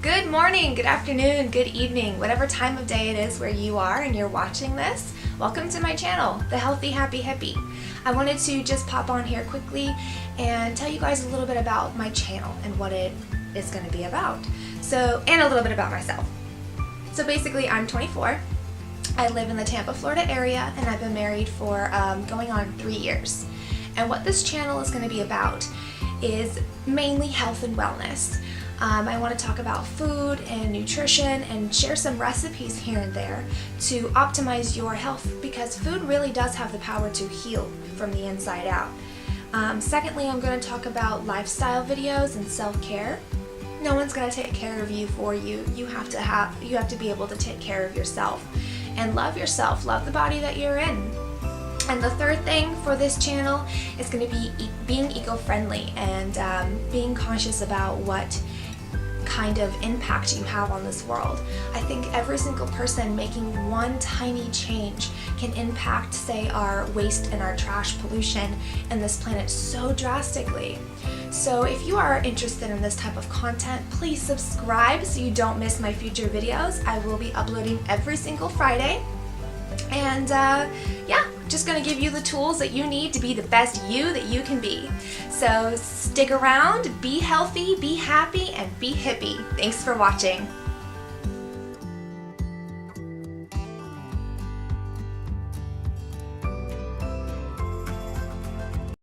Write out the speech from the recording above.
Good morning, good afternoon, good evening, whatever time of day it is where you are and you're watching this. Welcome to my channel, The Healthy Happy Hippie. I wanted to just pop on here quickly and tell you guys a little bit about my channel and what it is going to be about. And a little bit about myself. So basically, I'm 24. I live in the Tampa, Florida area, and I've been married for going on 3 years. And what this channel is going to be about is mainly health and wellness. I want to talk about food and nutrition and share some recipes here and there to optimize your health, because food really does have the power to heal from the inside out. Secondly, I'm going to talk about lifestyle videos and self-care. No one's going to take care of you for you. You have to be able to take care of yourself and love yourself, love the body that you're in. And the third thing for this channel is going to be being eco-friendly and being conscious about what kind of impact you have on this world. I think every single person making one tiny change can impact, say, our waste and our trash pollution in this planet so drastically. So if you are interested in this type of content, please subscribe so you don't miss my future videos. I will be uploading every single Friday. And yeah, just gonna give you the tools that you need to be the best you that you can be. So stick around, be healthy, be happy, and be hippie. Thanks for watching.